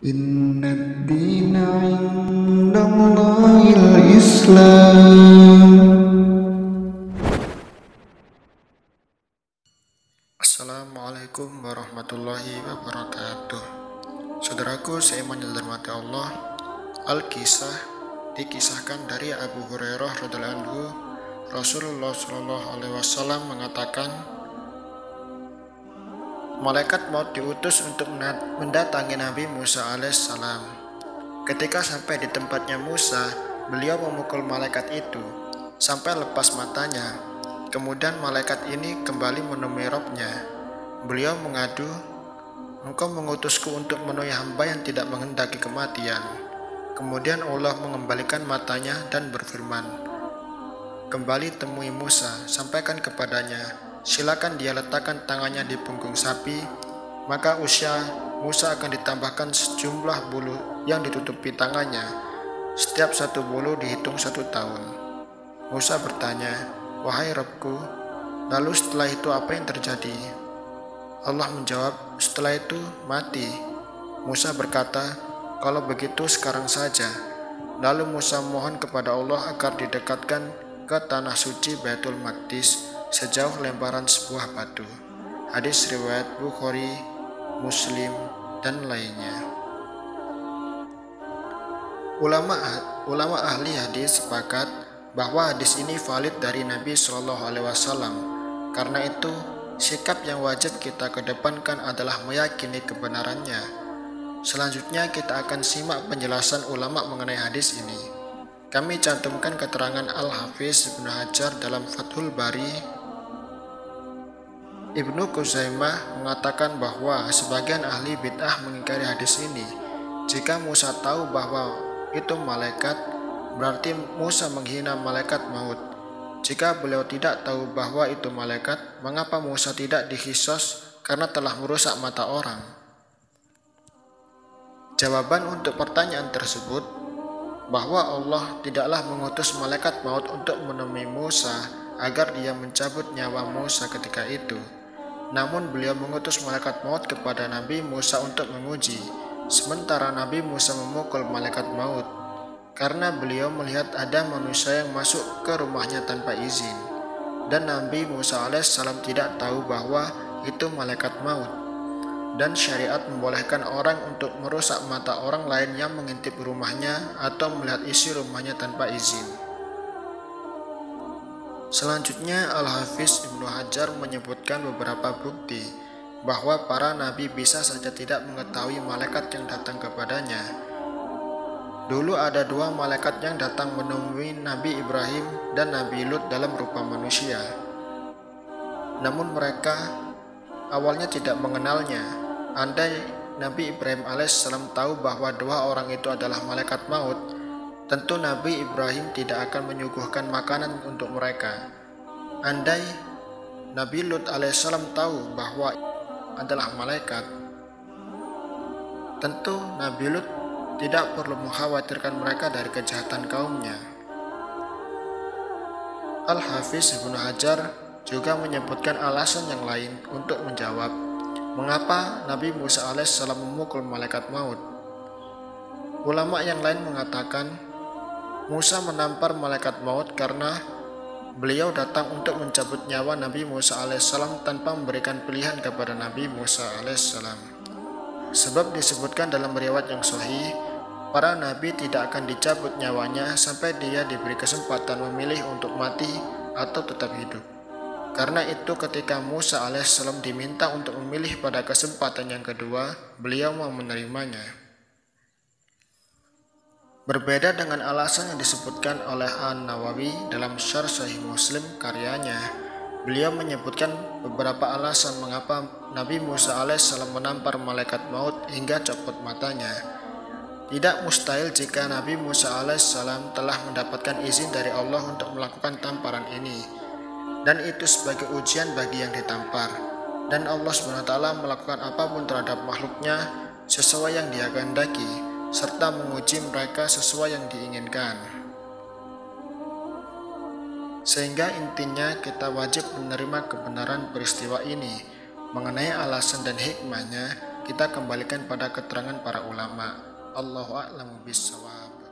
Inna dina indallahil Islam. Assalamualaikum warahmatullahi wabarakatuh. Saudaraku seiman yang dirahmati Allah, Al-Kisah dikisahkan dari Abu Hurairah radhiyallahu anhu, Rasulullah Shallallahu alaihi wasallam mengatakan, malaikat maut diutus untuk mendatangi Nabi Musa alaihissalam. Ketika sampai di tempatnya Musa, beliau memukul malaikat itu sampai lepas matanya. Kemudian malaikat ini kembali menemui Robnya. Beliau mengadu, "Engkau mengutusku untuk menemui hamba yang tidak menghendaki kematian." Kemudian Allah mengembalikan matanya dan berfirman, "Kembali temui Musa, sampaikan kepadanya, silakan dia letakkan tangannya di punggung sapi, maka usia Musa akan ditambahkan sejumlah bulu yang ditutupi tangannya. Setiap satu bulu dihitung 1 tahun." Musa bertanya, "Wahai Rabbku, lalu setelah itu apa yang terjadi?" Allah menjawab, "Setelah itu mati." Musa berkata, "Kalau begitu sekarang saja." Lalu Musa mohon kepada Allah agar didekatkan ke tanah suci Baitul Maqdis sejauh lemparan sebuah batu. Hadis riwayat Bukhari, Muslim, dan lainnya. Ulama ahli hadis sepakat bahwa hadis ini valid dari Nabi Shallallahu alaihi wasallam. Karena itu, sikap yang wajib kita kedepankan adalah meyakini kebenarannya. Selanjutnya kita akan simak penjelasan ulama mengenai hadis ini. Kami cantumkan keterangan Al-Hafiz Ibnu Hajar dalam Fathul Bari. Ibnu Khuzaimah mengatakan bahwa sebagian ahli bid'ah mengingkari hadis ini. Jika Musa tahu bahwa itu malaikat, berarti Musa menghina malaikat maut. Jika beliau tidak tahu bahwa itu malaikat, mengapa Musa tidak diqisas karena telah merusak mata orang? Jawaban untuk pertanyaan tersebut, bahwa Allah tidaklah mengutus malaikat maut untuk menemui Musa agar dia mencabut nyawa Musa ketika itu. Namun beliau mengutus malaikat maut kepada Nabi Musa untuk menguji, sementara Nabi Musa memukul malaikat maut karena beliau melihat ada manusia yang masuk ke rumahnya tanpa izin, dan Nabi Musa alaihissalam tidak tahu bahwa itu malaikat maut, dan syariat membolehkan orang untuk merusak mata orang lain yang mengintip rumahnya atau melihat isi rumahnya tanpa izin. Selanjutnya Al-Hafiz Ibnu Hajar menyebutkan beberapa bukti bahwa para nabi bisa saja tidak mengetahui malaikat yang datang kepadanya. Dulu ada 2 malaikat yang datang menemui Nabi Ibrahim dan Nabi Lut dalam rupa manusia. Namun mereka awalnya tidak mengenalnya. Andai Nabi Ibrahim alaihissalam tahu bahwa 2 orang itu adalah malaikat maut, tentu Nabi Ibrahim tidak akan menyuguhkan makanan untuk mereka. Andai Nabi Lut alaihissalam tahu bahwa adalah malaikat, tentu Nabi Lut tidak perlu mengkhawatirkan mereka dari kejahatan kaumnya. Al-Hafiz Ibnu Hajar juga menyebutkan alasan yang lain untuk menjawab mengapa Nabi Musa alaihissalam memukul malaikat maut. Ulama yang lain mengatakan Musa menampar malaikat maut karena beliau datang untuk mencabut nyawa Nabi Musa alaihissalam tanpa memberikan pilihan kepada Nabi Musa alaihissalam. Sebab disebutkan dalam riwayat yang sahih, para nabi tidak akan dicabut nyawanya sampai dia diberi kesempatan memilih untuk mati atau tetap hidup. Karena itu ketika Musa alaihissalam diminta untuk memilih pada kesempatan yang kedua, beliau mau menerimanya. Berbeda dengan alasan yang disebutkan oleh An-Nawawi dalam Syarh Sahih Muslim karyanya, beliau menyebutkan beberapa alasan mengapa Nabi Musa alaihissalam menampar malaikat maut hingga copot matanya. Tidak mustahil jika Nabi Musa alaihissalam telah mendapatkan izin dari Allah untuk melakukan tamparan ini, dan itu sebagai ujian bagi yang ditampar. Dan Allah SWT melakukan apapun terhadap makhluknya sesuai yang Dia kehendaki, serta menguji mereka sesuai yang diinginkan. Sehingga intinya kita wajib menerima kebenaran peristiwa ini. Mengenai alasan dan hikmahnya, kita kembalikan pada keterangan para ulama. Allahu a'lamu bissawab.